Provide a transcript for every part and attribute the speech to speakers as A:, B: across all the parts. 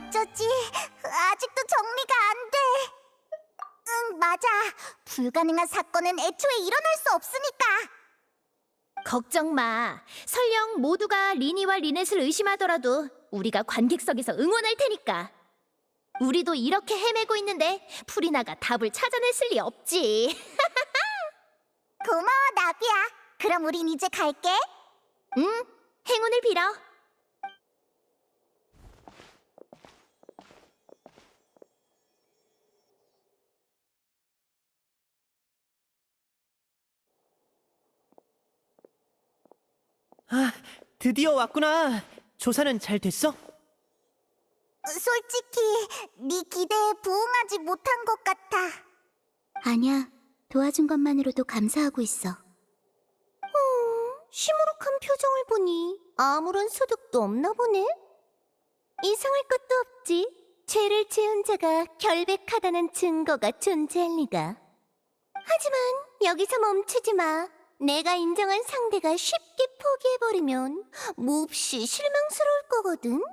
A: 어쩌지? 아직도 정리가 안 돼. 응, 맞아. 불가능한 사건은 애초에 일어날 수 없으니까.
B: 걱정 마. 설령 모두가 리니와 리넷을 의심하더라도 우리가 관객석에서 응원할 테니까. 우리도 이렇게 헤매고 있는데 프리나가 답을 찾아냈을 리 없지.
A: 고마워, 나비야. 그럼 우린 이제 갈게.
B: 응, 행운을 빌어.
C: 아, 드디어 왔구나. 조사는 잘 됐어?
A: 솔직히 네 기대에 부응하지 못한 것 같아.
D: 아니야, 도와준 것만으로도 감사하고 있어.
A: 시무룩한 표정을 보니 아무런 소득도 없나 보네.
D: 이상할 것도 없지. 죄를 지은 자가 결백하다는 증거가 존재할 리가. 하지만 여기서 멈추지 마. 내가 인정한 상대가 쉽게 포기해버리면 몹시 실망스러울 거거든.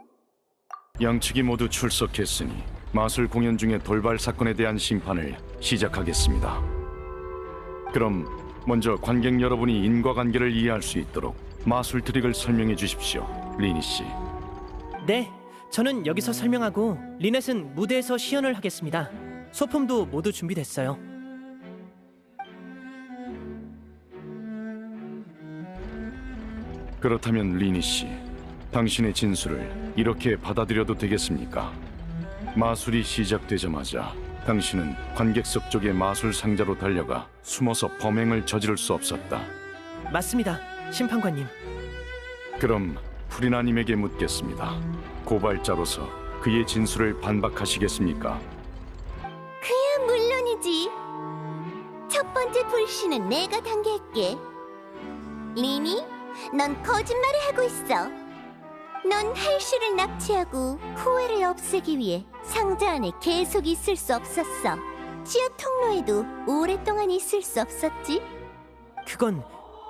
E: 양측이 모두 출석했으니 마술 공연 중의 돌발 사건에 대한 심판을 시작하겠습니다. 그럼 먼저 관객 여러분이 인과관계를 이해할 수 있도록 마술 트릭을 설명해 주십시오, 리니 씨.
C: 네, 저는 여기서 설명하고 리넷은 무대에서 시연을 하겠습니다. 소품도 모두 준비됐어요.
E: 그렇다면 리니 씨, 당신의 진술을 이렇게 받아들여도 되겠습니까? 마술이 시작되자마자 당신은 관객석 쪽의 마술 상자로 달려가 숨어서 범행을 저지를 수 없었다.
C: 맞습니다, 심판관님.
E: 그럼 프리나님에게 묻겠습니다. 고발자로서 그의 진술을 반박하시겠습니까?
D: 그야 물론이지. 첫 번째 불씨는 내가 당길게. 리니, 넌 거짓말을 하고 있어. 넌 할씨를 납치하고 후회를 없애기 위해 상자 안에 계속 있을 수 없었어. 지하 통로에도 오랫동안 있을 수 없었지.
C: 그건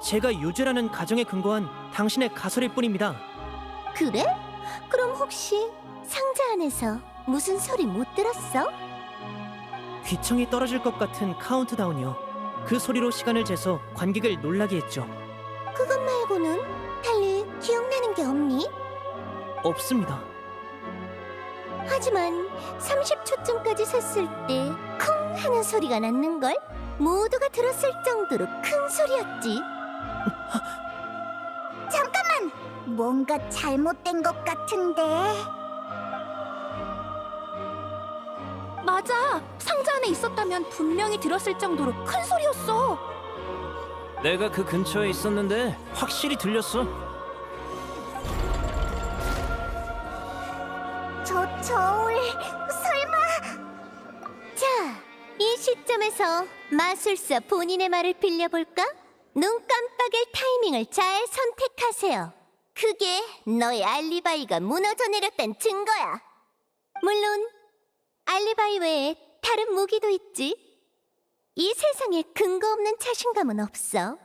C: 제가 유죄라는 가정에 근거한 당신의 가설일 뿐입니다.
D: 그래? 그럼 혹시 상자 안에서 무슨 소리 못 들었어?
C: 귀청이 떨어질 것 같은 카운트다운이요. 그 소리로 시간을 재서 관객을 놀라게 했죠.
D: 그것 말고는 달리 기억나는 게 없니?
C: 없습니다.
D: 하지만 30초쯤까지 셌을 때 쿵 하는 소리가 났는걸? 모두가 들었을 정도로 큰 소리였지.
A: 잠깐만! 뭔가 잘못된 것 같은데.
B: 맞아. 상자 안에 있었다면 분명히 들었을 정도로 큰 소리였어.
F: 내가 그 근처에 있었는데 확실히 들렸어.
A: 저 저울 설마...
D: 자, 이 시점에서 마술사 본인의 말을 빌려볼까? 눈 깜빡일 타이밍을 잘 선택하세요. 그게 너의 알리바이가 무너져 내렸단 증거야. 물론 알리바이 외에 다른 무기도 있지. 이 세상에 근거 없는 자신감은 없어.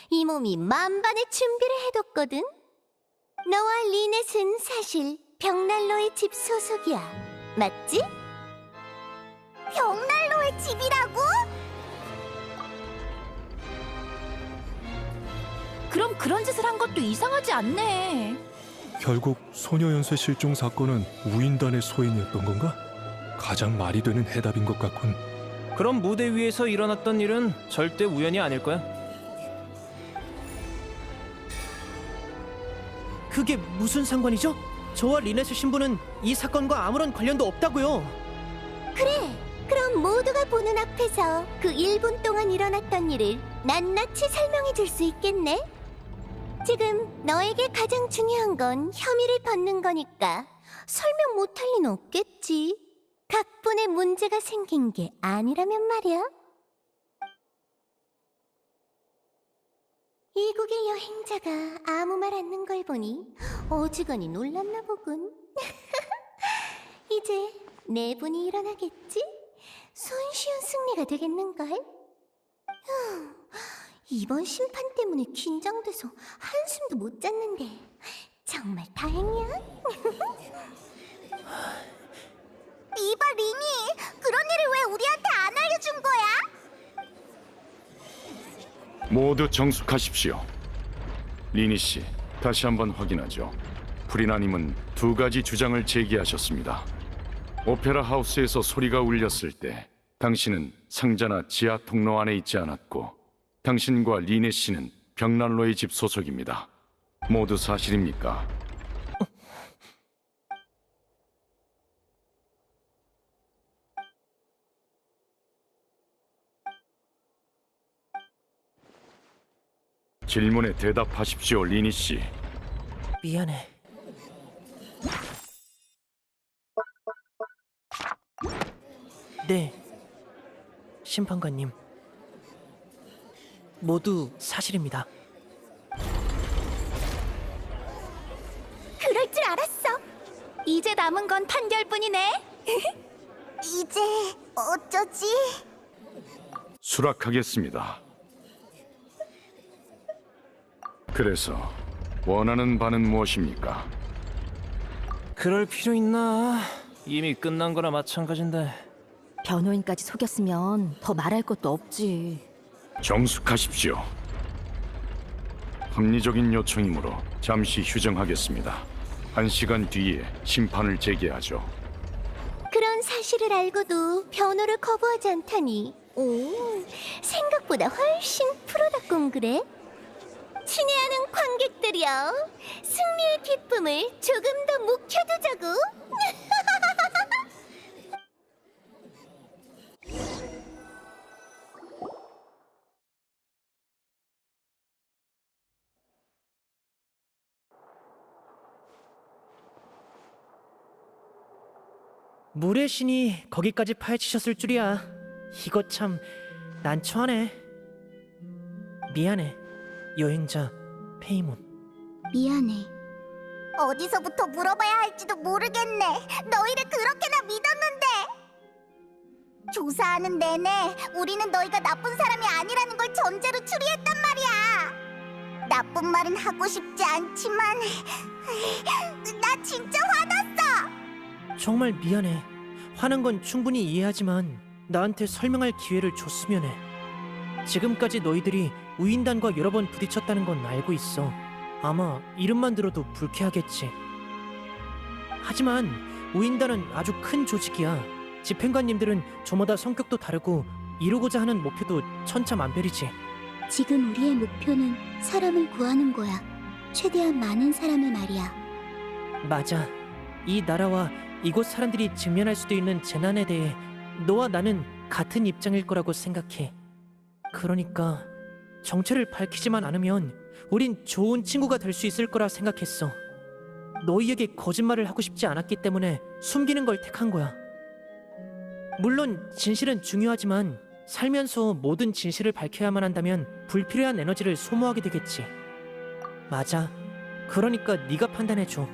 D: 이 몸이 만반의 준비를 해뒀거든. 너와 리넷은 사실 벽난로의 집 소속이야. 맞지?
A: 벽난로의 집이라고?
B: 그럼 그런 짓을 한 것도 이상하지 않네.
G: 결국 소녀 연쇄 실종 사건은 우인단의 소행이었던 건가? 가장 말이 되는 해답인 것 같군.
F: 그럼 무대 위에서 일어났던 일은 절대 우연이 아닐 거야.
C: 그게 무슨 상관이죠? 저와 리넷의 신부는 이 사건과 아무런 관련도 없다고요.
D: 그래. 그럼 모두가 보는 앞에서 그 1분 동안 일어났던 일을 낱낱이 설명해 줄 수 있겠네? 지금 너에게 가장 중요한 건 혐의를 받는 거니까 설명 못할 리는 없겠지. 각본에 문제가 생긴 게 아니라면 말이야. 이국의 여행자가 아무 말 않는 걸 보니 어지간히 놀랐나 보군. 이제 네 분이 일어나겠지? 손쉬운 승리가 되겠는걸? 이번 심판 때문에 긴장돼서 한숨도 못 잤는데 정말 다행이야.
A: 이봐, 리니. 그런 일을 왜 우리한테 안 알려준 거야?
E: 모두 정숙하십시오. 리니 씨, 다시 한번 확인하죠. 프리나님은 두 가지 주장을 제기하셨습니다. 오페라 하우스에서 소리가 울렸을 때 당신은 상자나 지하 통로 안에 있지 않았고 당신과 리네 씨는 벽난로의 집 소속입니다. 모두 사실입니까? 질문에 대답하십시오, 리니 씨.
C: 미안해. 네, 심판관님. 모두 사실입니다.
B: 그럴 줄 알았어. 이제 남은 건 판결뿐이네.
A: 이제 어쩌지?
E: 수락하겠습니다. 그래서 원하는 바는 무엇입니까?
F: 그럴 필요 있나? 이미 끝난 거나 마찬가지인데.
H: 변호인까지 속였으면 더 말할 것도 없지.
E: 정숙하십시오. 합리적인 요청이므로 잠시 휴정하겠습니다. 1시간 뒤에 심판을 재개하죠.
D: 그런 사실을 알고도 변호를 거부하지 않다니. 오, 생각보다 훨씬 프로답군 그래? 친애하는 관객들이여, 승리의 기쁨을 조금 더 묵혀두자고.
C: 물의 신이 거기까지 파헤치셨을 줄이야. 이거 참 난처하네. 미안해, 여행자 페이몬.
A: 미안해. 어디서부터 물어봐야 할지도 모르겠네. 너희를 그렇게나 믿었는데. 조사하는 내내 우리는 너희가 나쁜 사람이 아니라는 걸 전제로 추리했단 말이야. 나쁜 말은 하고 싶지 않지만 나 진짜 화났어.
C: 정말 미안해. 화난 건 충분히 이해하지만 나한테 설명할 기회를 줬으면 해. 지금까지 너희들이 우인단과 여러 번 부딪혔다는 건 알고 있어. 아마 이름만 들어도 불쾌하겠지. 하지만 우인단은 아주 큰 조직이야. 집행관님들은 저마다 성격도 다르고 이루고자 하는 목표도 천차만별이지.
A: 지금 우리의 목표는 사람을 구하는 거야. 최대한 많은 사람을 말이야.
C: 맞아. 이 나라와 이곳 사람들이 직면할 수도 있는 재난에 대해 너와 나는 같은 입장일 거라고 생각해. 그러니까 정체를 밝히지만 않으면 우린 좋은 친구가 될 수 있을 거라 생각했어. 너희에게 거짓말을 하고 싶지 않았기 때문에 숨기는 걸 택한 거야. 물론 진실은 중요하지만 살면서 모든 진실을 밝혀야만 한다면 불필요한 에너지를 소모하게 되겠지. 맞아. 그러니까 네가 판단해줘.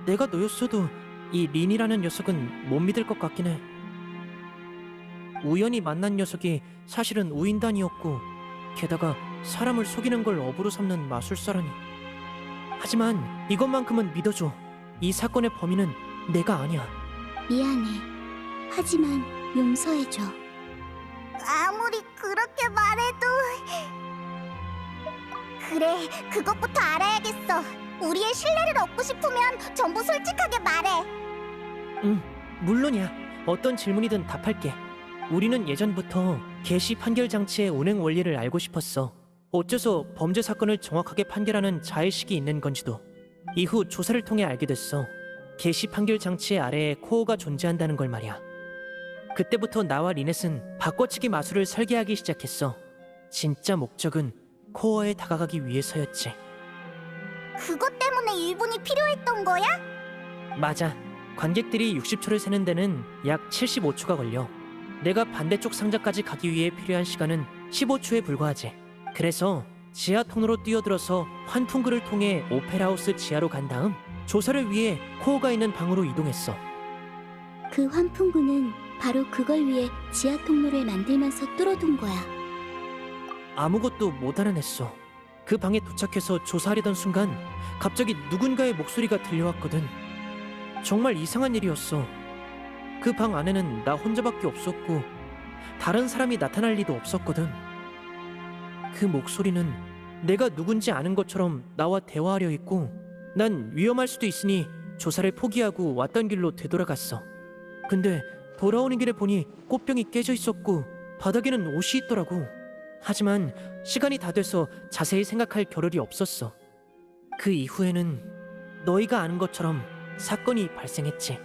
C: 내가 너였어도 이 린이라는 녀석은 못 믿을 것 같긴 해. 우연히 만난 녀석이 사실은 우인단이었고 게다가 사람을 속이는 걸 업으로 삼는 마술사라니. 하지만 이것만큼은 믿어줘. 이 사건의 범인은 내가 아니야.
A: 미안해. 하지만 용서해줘. 아무리 그렇게 말해도... 그래, 그것부터 알아야겠어. 우리의 신뢰를 얻고 싶으면 전부 솔직하게 말해.
C: 응, 물론이야. 어떤 질문이든 답할게. 우리는 예전부터 개시 판결 장치의 운행 원리를 알고 싶었어. 어째서 범죄 사건을 정확하게 판결하는 자의식이 있는 건지도. 이후 조사를 통해 알게 됐어. 개시 판결 장치 아래에 코어가 존재한다는 걸 말이야. 그때부터 나와 리넷은 바꿔치기 마술을 설계하기 시작했어. 진짜 목적은 코어에 다가가기 위해서였지.
A: 그것 때문에 1분이 필요했던 거야?
C: 맞아. 관객들이 60초를 세는 데는 약 75초가 걸려. 내가 반대쪽 상자까지 가기 위해 필요한 시간은 15초에 불과하지. 그래서 지하 통로로 뛰어들어서 환풍구를 통해 오페라하우스 지하로 간 다음 조사를 위해 코어가 있는 방으로 이동했어.
A: 그 환풍구는 바로 그걸 위해 지하 통로를 만들면서 뚫어둔 거야.
C: 아무것도 못 알아냈어. 그 방에 도착해서 조사하려던 순간 갑자기 누군가의 목소리가 들려왔거든. 정말 이상한 일이었어. 그 방 안에는 나 혼자밖에 없었고 다른 사람이 나타날 리도 없었거든. 그 목소리는 내가 누군지 아는 것처럼 나와 대화하려 했고 난 위험할 수도 있으니 조사를 포기하고 왔던 길로 되돌아갔어. 근데 돌아오는 길에 보니 꽃병이 깨져 있었고 바닥에는 옷이 있더라고. 하지만 시간이 다 돼서 자세히 생각할 겨를이 없었어. 그 이후에는 너희가 아는 것처럼 사건이 발생했지.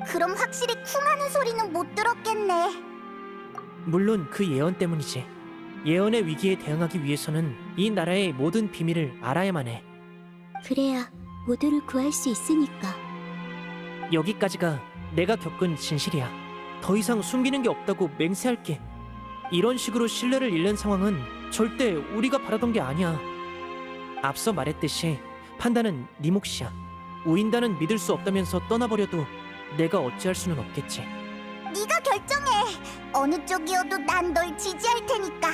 A: 그럼 확실히 쿵하는 소리는 못 들었겠네.
C: 물론 그 예언 때문이지. 예언의 위기에 대응하기 위해서는 이 나라의 모든 비밀을 알아야만 해.
D: 그래야 모두를 구할 수 있으니까.
C: 여기까지가 내가 겪은 진실이야. 더 이상 숨기는 게 없다고 맹세할게. 이런 식으로 신뢰를 잃는 상황은 절대 우리가 바라던 게 아니야. 앞서 말했듯이 판단은 네 몫이야. 우인단은 믿을 수 없다면서 떠나버려도 내가 어찌할 수는 없겠지.
A: 네가 결정해. 어느 쪽이어도 난 널 지지할 테니까.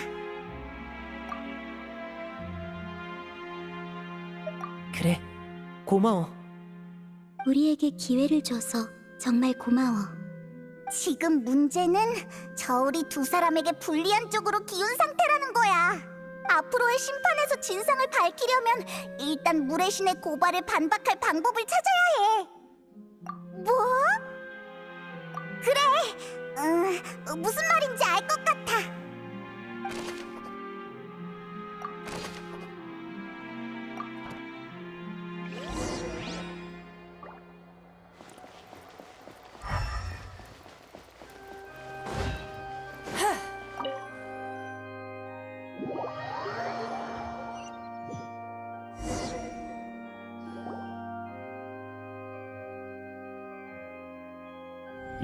C: 그래, 고마워.
D: 우리에게 기회를 줘서 정말 고마워.
A: 지금 문제는 저울이 두 사람에게 불리한 쪽으로 기운 상태라는 거야. 앞으로의 심판에서 진상을 밝히려면 일단 물의 신의 고발을 반박할 방법을 찾아야 해. 뭐? 그래, 무슨 말인지 알 것 같아.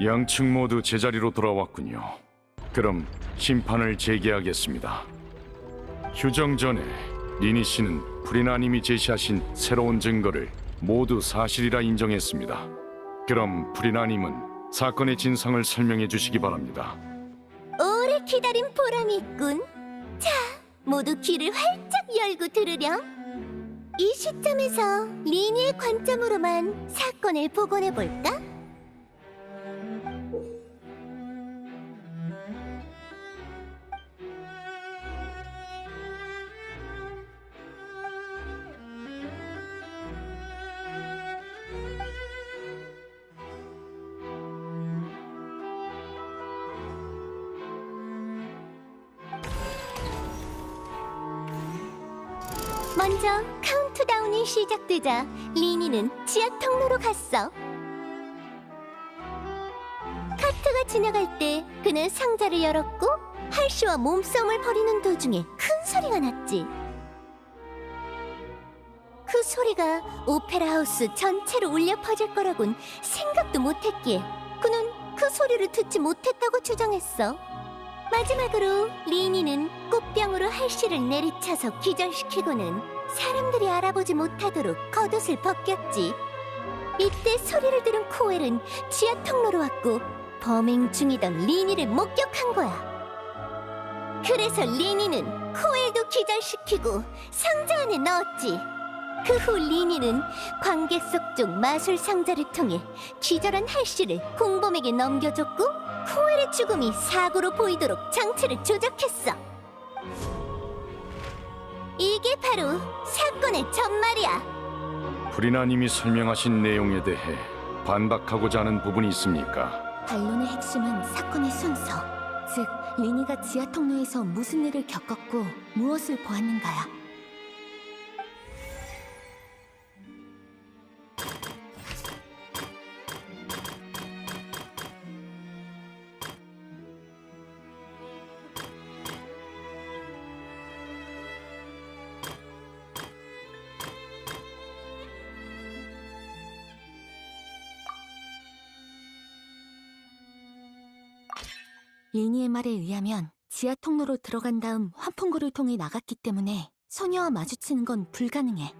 E: 양측 모두 제자리로 돌아왔군요. 그럼 심판을 재개하겠습니다. 휴정 전에 리니 씨는 프리나님이 제시하신 새로운 증거를 모두 사실이라 인정했습니다. 그럼 프리나님은 사건의 진상을 설명해 주시기 바랍니다.
D: 오래 기다린 보람이 있군. 자, 모두 귀를 활짝 열고 들으렴. 이 시점에서 리니의 관점으로만 사건을 복원해볼까? 먼저 카운트다운이 시작되자 리니는 지하 통로로 갔어. 카트가 지나갈 때 그는 상자를 열었고 할시와 몸싸움을 벌이는 도중에 큰 소리가 났지. 그 소리가 오페라 하우스 전체로 울려 퍼질 거라곤 생각도 못했기에 그는 그 소리를 듣지 못했다고 주장했어. 마지막으로 리니는 꽃병으로 할시를 내리쳐서 기절시키고는 사람들이 알아보지 못하도록 겉옷을 벗겼지. 이때 소리를 들은 코엘은 지하 통로로 왔고 범행 중이던 리니를 목격한 거야. 그래서 리니는 코엘도 기절시키고 상자 안에 넣었지. 그 후 리니는 관객석 쪽 마술 상자를 통해 기절한 할시를 공범에게 넘겨줬고 코엘의 죽음이 사고로 보이도록 장치를 조작했어. 이게 바로 사건의 전말이야.
E: 프리나님이 설명하신 내용에 대해 반박하고자 하는 부분이 있습니까?
H: 반론의 핵심은 사건의 순서, 즉 리니가 지하 통로에서 무슨 일을 겪었고 무엇을 보았는가야. 리니의 말에 의하면 지하 통로로 들어간 다음 환풍구를 통해 나갔기 때문에 소녀와 마주치는 건 불가능해.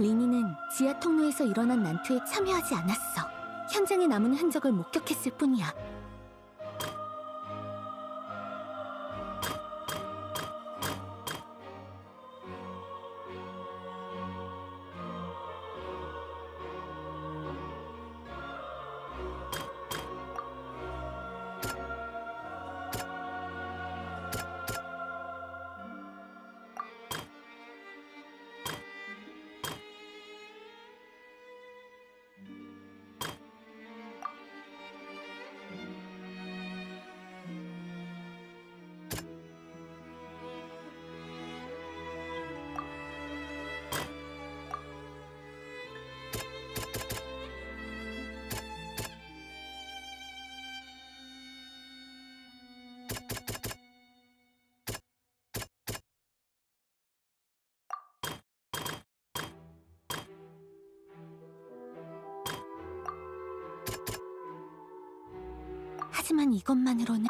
H: 리니는 지하 통로에서 일어난 난투에 참여하지 않았어. 현장에 남은 흔적을 목격했을 뿐이야. 하지만 이것만으로는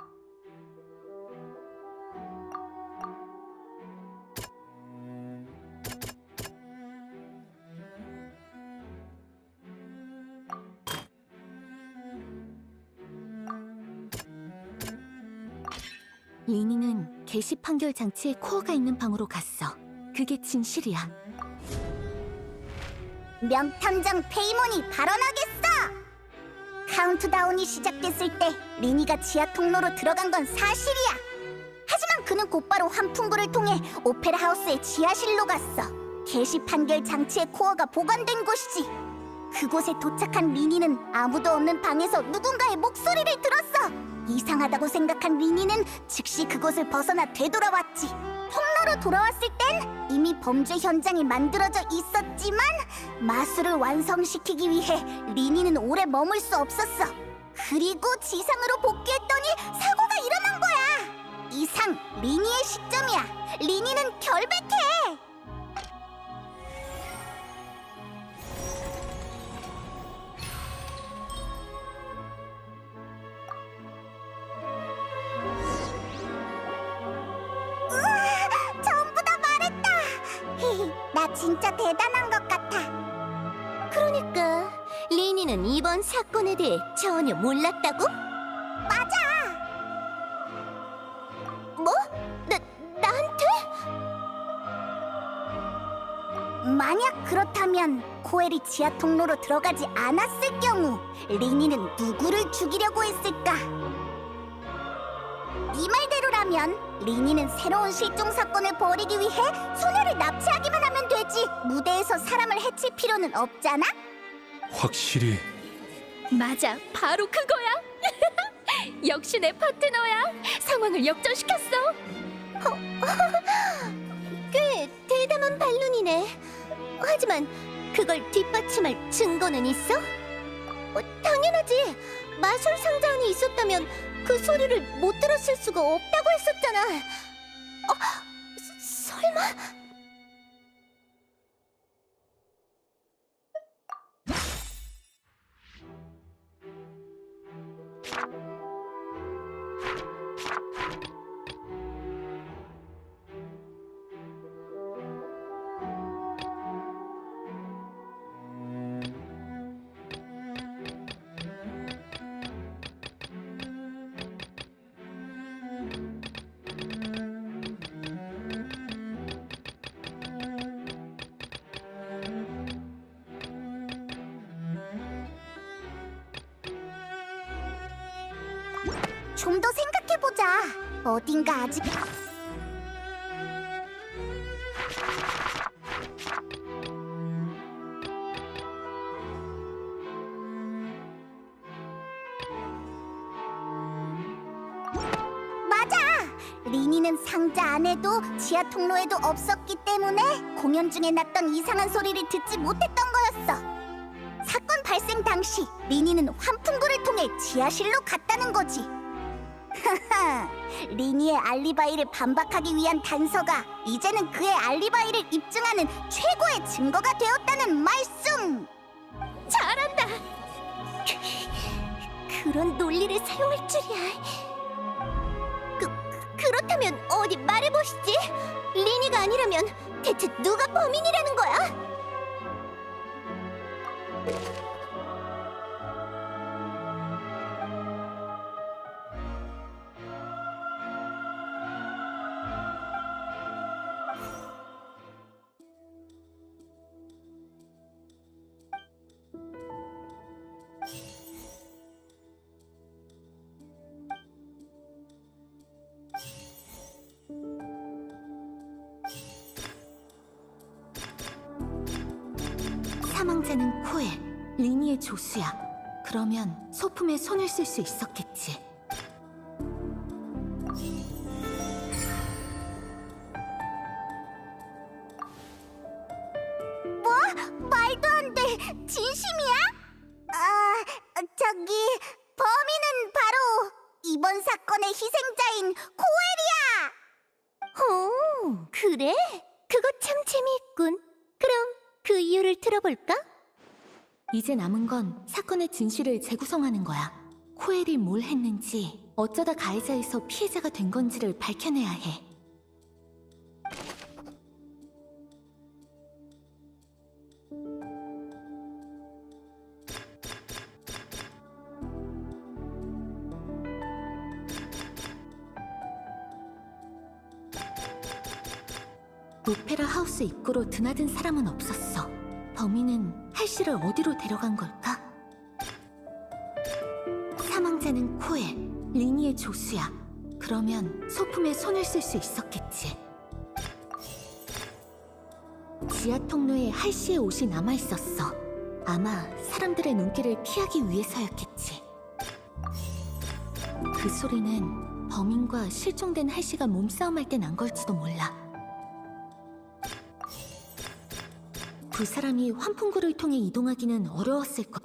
H: 리니는 게시 판결 장치에 코어가 있는 방으로 갔어. 그게 진실이야.
A: 명탐정 페이몬이 발언하겠어! 카운트다운이 시작됐을 때 리니가 지하 통로로 들어간 건 사실이야. 하지만 그는 곧바로 환풍구를 통해 오페라 하우스의 지하실로 갔어. 게시 판결 장치의 코어가 보관된 곳이지. 그곳에 도착한 리니는 아무도 없는 방에서 누군가의 목소리를 들었어. 이상하다고 생각한 리니는 즉시 그곳을 벗어나 되돌아왔지. 통로로 돌아왔을 땐 이미 범죄 현장이 만들어져 있었지만 마술을 완성시키기 위해 리니는 오래 머물 수 없었어. 그리고 지상으로 복귀했더니 사고가 일어난 거야. 이상 리니의 시점이야. 리니는 결백해. 나 진짜 대단한 것 같아.
D: 그러니까 리니는 이번 사건에 대해 전혀 몰랐다고?
A: 맞아.
D: 뭐? 나한테?
A: 만약 그렇다면 코엘이 지하 통로로 들어가지 않았을 경우 리니는 누구를 죽이려고 했을까? 네 말대로라면 리니는 새로운 실종 사건을 벌이기 위해 소녀를 납치하기만 하면 되지. 무대에서 사람을 해칠 필요는 없잖아?
G: 확실히
B: 맞아, 바로 그거야. 역시 내 파트너야. 상황을 역전시켰어.
D: 꽤 대담한 반론이네. 하지만 그걸 뒷받침할 증거는 있어? 당연하지. 마술 상자 안에 있었다면 그 소리를 못 들었을 수가 없다고 했었잖아. 설마?
A: 좀 더 생각해보자. 어딘가 아직... 맞아! 리니는 상자 안에도 지하 통로에도 없었기 때문에 공연 중에 났던 이상한 소리를 듣지 못했던 거였어. 사건 발생 당시 리니는 환풍구를 통해 지하실로 갔다는 거지. 하하, 리니의 알리바이를 반박하기 위한 단서가 이제는 그의 알리바이를 입증하는 최고의 증거가 되었다는 말씀!
B: 잘한다.
D: 그런 논리를 사용할 줄이야. 그렇다면 어디 말해보시지. 리니가 아니라면 대체 누가 범인이라는 거야?
H: 사망자는 코엘, 리니의 조수야. 그러면 소품에 손을 쓸 수 있었겠지.
A: 뭐? 말도 안 돼. 진심이야? 저기 범인은 바로 이번 사건의 희생자인 코엘이야.
D: 오, 그래? 그거 참 재미있군. 그럼 그 이유를 들어볼까?
H: 이제 남은 건 사건의 진실을 재구성하는 거야. 코엘이 뭘 했는지, 어쩌다 가해자에서 피해자가 된 건지를 밝혀내야 해. 오페라 하우스 입구로 드나든 사람은 없었어. 범인은 할씨를 어디로 데려간 걸까? 사망자는 코엘, 리니의 조수야. 그러면 소품에 손을 쓸 수 있었겠지. 지하 통로에 할씨의 옷이 남아있었어. 아마 사람들의 눈길을 피하기 위해서였겠지. 그 소리는 범인과 실종된 할씨가 몸싸움할 때 난 걸지도 몰라. 두 사람이 환풍구를 통해 이동하기는 어려웠을 것.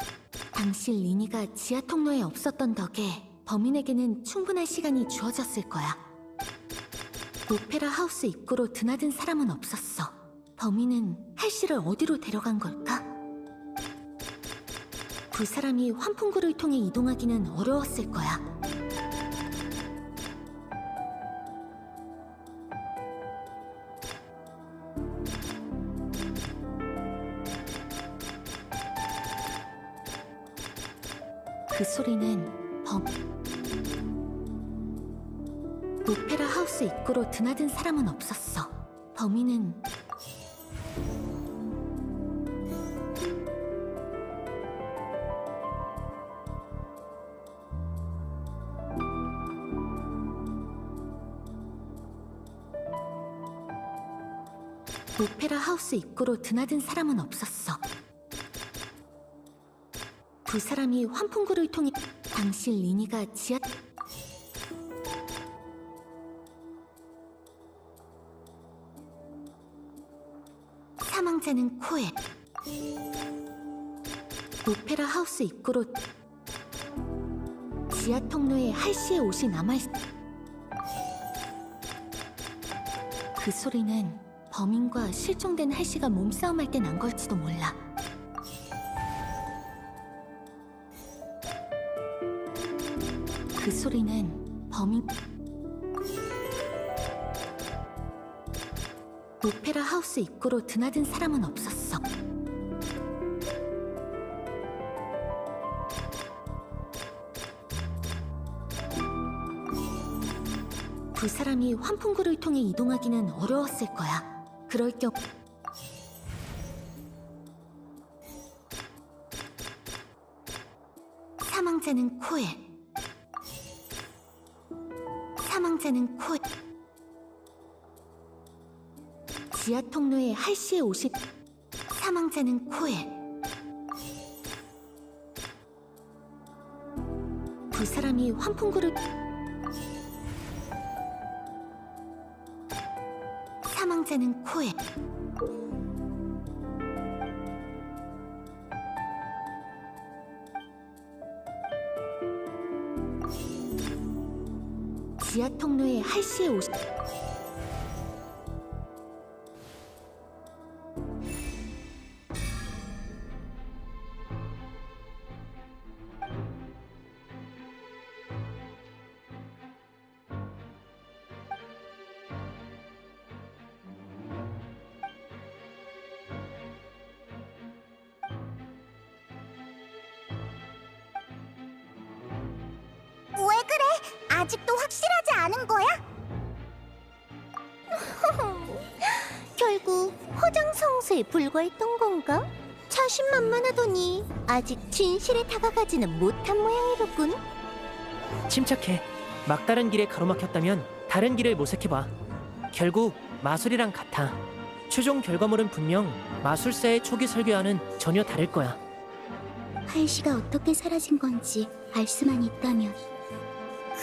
H: 당시 리니가 지하 통로에 없었던 덕에 범인에게는 충분한 시간이 주어졌을 거야. 오페라 하우스 입구로 드나든 사람은 없었어. 범인은 할씨를 어디로 데려간 걸까? 두 사람이 환풍구를 통해 이동하기는 어려웠을 거야. 그 소리는 오페라 하우스 입구로 드나든 사람은 없었어. 범인은 오페라 하우스 입구로 드나든 사람은 없었어. 두 사람이 환풍구를 통해 당시 리니가 지하 사망자는 코엘 오페라 하우스 입구로 지하 통로에 할씨의 옷이 남아있 그 소리는 범인과 실종된 할씨가 몸싸움할 때 난 걸지도 몰라. 그 소리는 오페라 하우스 입구로 드나든 사람은 없었어. 두 사람이 환풍구를 통해 이동하기는 어려웠을 거야. 그럴 경우 사망자는 코엘 사망자는 코엘 지하 통로에 할씨의 옷이 사망자는 코엘 두 사람이 환풍구를 사망자는 코엘 지하 통로에 할씨의 옷
A: 아직도 확실하지 않은 거야?
D: 결국 허장성세에 불과했던 건가? 자신만만하더니 아직 진실에 다가가지는 못한 모양이로군.
C: 침착해. 막다른 길에 가로막혔다면 다른 길을 모색해봐. 결국 마술이랑 같아. 최종 결과물은 분명 마술사의 초기 설계와는 전혀 다를 거야.
A: 할시가 어떻게 사라진 건지 알 수만 있다면.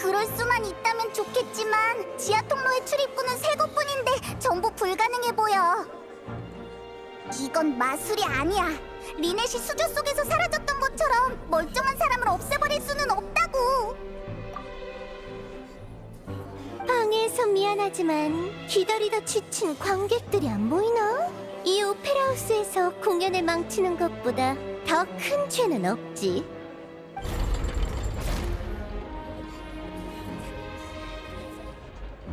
A: 그럴 수만 있다면 좋겠지만 지하 통로의 출입구는 새 곳뿐인데 전부 불가능해 보여. 이건 마술이 아니야. 리넷이 수조 속에서 사라졌던 것처럼 멀쩡한 사람을 없애버릴 수는 없다고.
D: 방해해서 미안하지만 기다리다 지친 관객들이 안 보이나? 이 오페라하우스에서 공연을 망치는 것보다 더 큰 죄는 없지.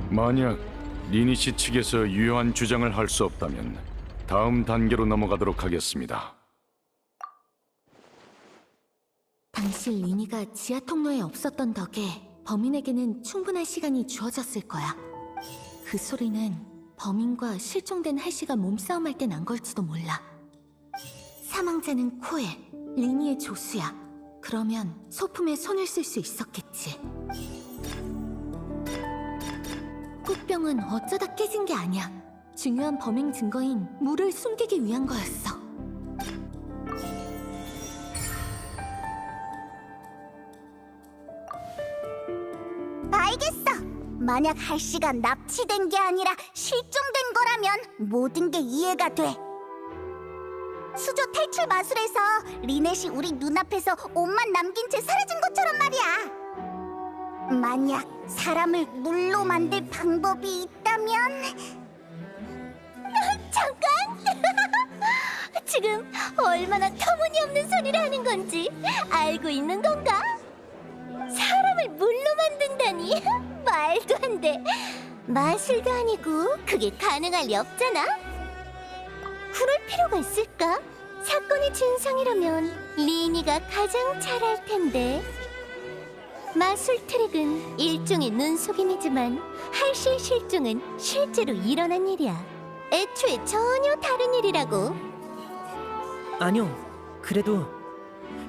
E: 만약 리니시 측에서 유효한 주장을 할 수 없다면 다음 단계로 넘어가도록 하겠습니다.
H: 당시 리니가 지하 통로에 없었던 덕에 범인에게는 충분한 시간이 주어졌을 거야. 그 소리는 범인과 실종된 할시가 몸싸움할 때 난 걸지도 몰라. 사망자는 코엘, 리니의 조수야. 그러면 소품에 손을 쓸 수 있었겠지. 꽃병은 어쩌다 깨진 게 아니야. 중요한 범행 증거인 물을 숨기기 위한 거였어.
A: 알겠어. 만약 할시가 납치된 게 아니라 실종된 거라면 모든 게 이해가 돼. 수조 탈출 마술에서 리넷이 우리 눈앞에서 옷만 남긴 채 사라진 것처럼 말이야. 만약 사람을 물로 만들 방법이 있다면...
D: 잠깐! 지금 얼마나 터무니없는 소리를 하는 건지 알고 있는 건가? 사람을 물로 만든다니? 말도 안 돼. 마술도 아니고 그게 가능할 리 없잖아. 그럴 필요가 있을까? 사건이 진상이라면 리니가 가장 잘 알 텐데. 마술 트릭은 일종의 눈속임이지만 할시의 실종은 실제로 일어난 일이야. 애초에 전혀 다른 일이라고.
C: 아니요. 그래도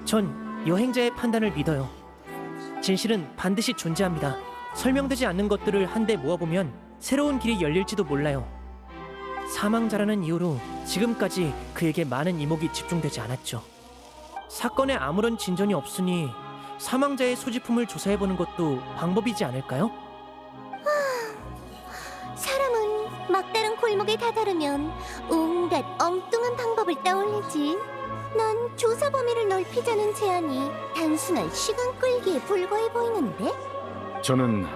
C: 전 여행자의 판단을 믿어요. 진실은 반드시 존재합니다. 설명되지 않는 것들을 한데 모아보면 새로운 길이 열릴지도 몰라요. 사망자라는 이유로 지금까지 그에게 많은 이목이 집중되지 않았죠. 사건에 아무런 진전이 없으니 사망자의 소지품을 조사해보는 것도 방법이지 않을까요?
D: 사람은 막다른 골목에 다다르면 온갖 엉뚱한 방법을 떠올리지. 난 조사 범위를 넓히자는 제안이 단순한 시간 끌기에 불과해 보이는데?
E: 저는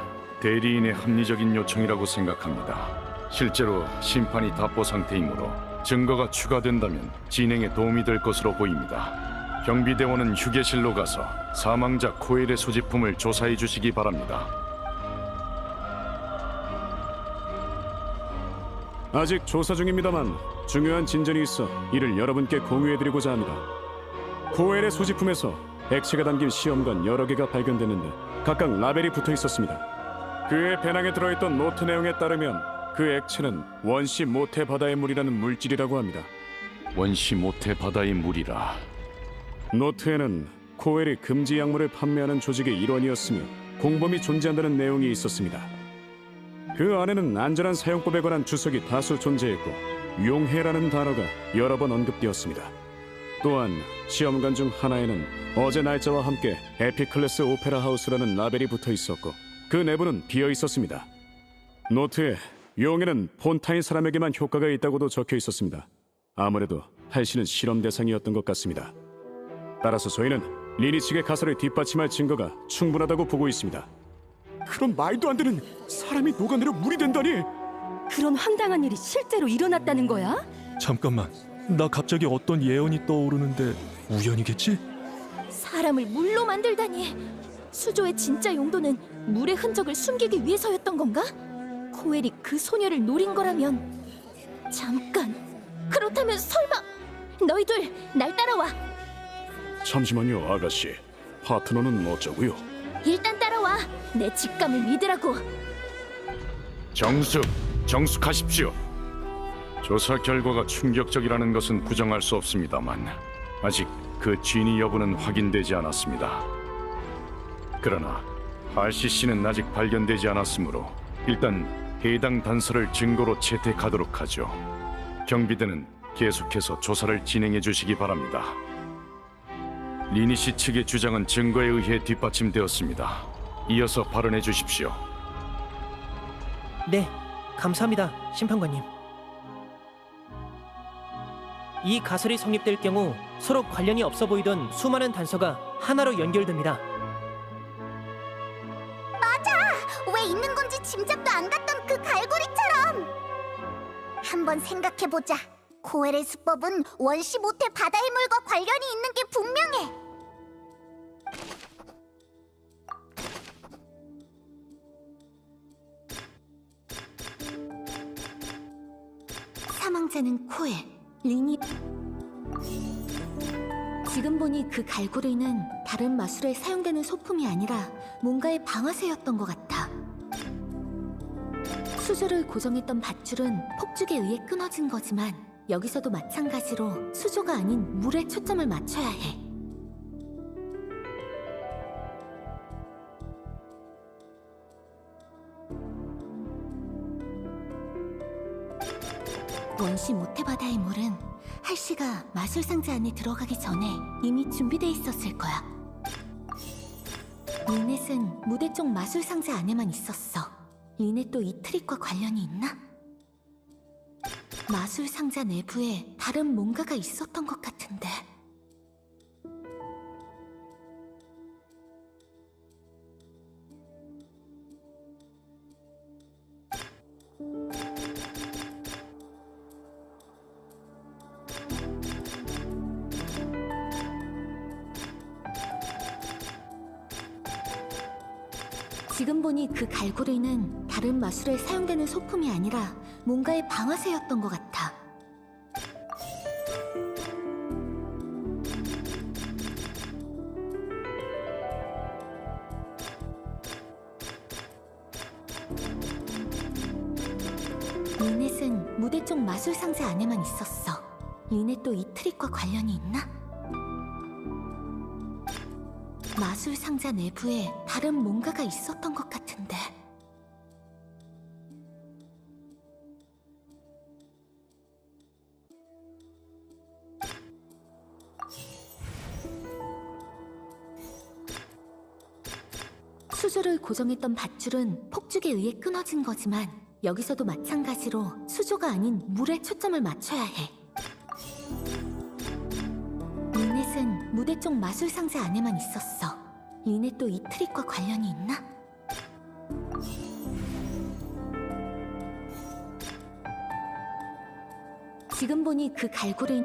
E: 대리인의 합리적인 요청이라고 생각합니다. 실제로 심판이 답보 상태이므로 증거가 추가된다면 진행에 도움이 될 것으로 보입니다. 경비대원은 휴게실로 가서 사망자 코엘의 소지품을 조사해 주시기 바랍니다.
I: 아직 조사 중입니다만 중요한 진전이 있어 이를 여러분께 공유해드리고자 합니다. 코엘의 소지품에서 액체가 담긴 시험관 여러 개가 발견됐는데 각각 라벨이 붙어 있었습니다. 그의 배낭에 들어있던 노트 내용에 따르면 그 액체는 원시 모태 바다의 물이라는 물질이라고 합니다.
E: 원시 모태 바다의 물이라.
I: 노트에는 코엘이 금지 약물을 판매하는 조직의 일원이었으며 공범이 존재한다는 내용이 있었습니다. 그 안에는 안전한 사용법에 관한 주석이 다수 존재했고 용해라는 단어가 여러 번 언급되었습니다. 또한 시험관 중 하나에는 어제 날짜와 함께 에피클래스 오페라 하우스라는 라벨이 붙어 있었고 그 내부는 비어 있었습니다. 노트에 용해는 폰타인 사람에게만 효과가 있다고도 적혀 있었습니다. 아무래도 할시는 실험 대상이었던 것 같습니다. 따라서 저희는 리니 측의 가설을 뒷받침할 증거가 충분하다고 보고 있습니다.
G: 그런 말도 안 되는 사람이 녹아내려 물이 된다니!
J: 그런 황당한 일이 실제로 일어났다는 거야?
G: 잠깐만, 나 갑자기 어떤 예언이 떠오르는데 우연이겠지?
B: 사람을 물로 만들다니. 수조의 진짜 용도는 물의 흔적을 숨기기 위해서였던 건가? 코엘이 그 소녀를 노린 거라면... 잠깐, 그렇다면 설마... 너희들 날 따라와.
I: 잠시만요, 아가씨. 파트너는 어쩌고요?
B: 일단 따라와. 내 직감을 믿으라고.
E: 정숙하십시오. 조사 결과가 충격적이라는 것은 부정할 수 없습니다만 아직 그 진위 여부는 확인되지 않았습니다. 그러나 할시 씨는 아직 발견되지 않았으므로 일단 해당 단서를 증거로 채택하도록 하죠. 경비대는 계속해서 조사를 진행해 주시기 바랍니다. 리니 씨 측의 주장은 증거에 의해 뒷받침되었습니다. 이어서 발언해 주십시오.
C: 네, 감사합니다, 심판관님. 이 가설이 성립될 경우 서로 관련이 없어 보이던 수많은 단서가 하나로 연결됩니다.
A: 왜 있는 건지 짐작도 안 갔던 그 갈고리처럼. 한번 생각해보자. 코엘의 수법은 원시 모태 바다의 물과 관련이 있는 게 분명해.
H: 사망자는 코엘, 리니. 지금 보니 그 갈고리는 다른 마술에 사용되는 소품이 아니라 뭔가의 방아쇠였던 것 같아. 수조를 고정했던 밧줄은 폭죽에 의해 끊어진 거지만 여기서도 마찬가지로 수조가 아닌 물에 초점을 맞춰야 해. 원시 모태바다의 물은 할씨가 마술상자 안에 들어가기 전에 이미 준비돼 있었을 거야. 리넷은 무대 쪽 마술상자 안에만 있었어. 리넷도 이 트릭과 관련이 있나? 마술상자 내부에 다른 뭔가가 있었던 것 같은데. 지금 보니 그 갈고리는 다른 마술에 사용되는 소품이 아니라 뭔가의 방아쇠였던 것 같아. 리넷은 무대 쪽 마술상자 안에만 있었어. 리넷도 이 트릭과 관련이 있나? 마술상자 내부에 다른 뭔가가 있었던 것 같은데. 수조를 고정했던 밧줄은 폭죽에 의해 끊어진 거지만 여기서도 마찬가지로 수조가 아닌 물에 초점을 맞춰야 해. 리넷은 무대 쪽 마술상자 안에만 있었어. 리넷도 이 트릭과 관련이 있나? 지금 보니 그 갈고리...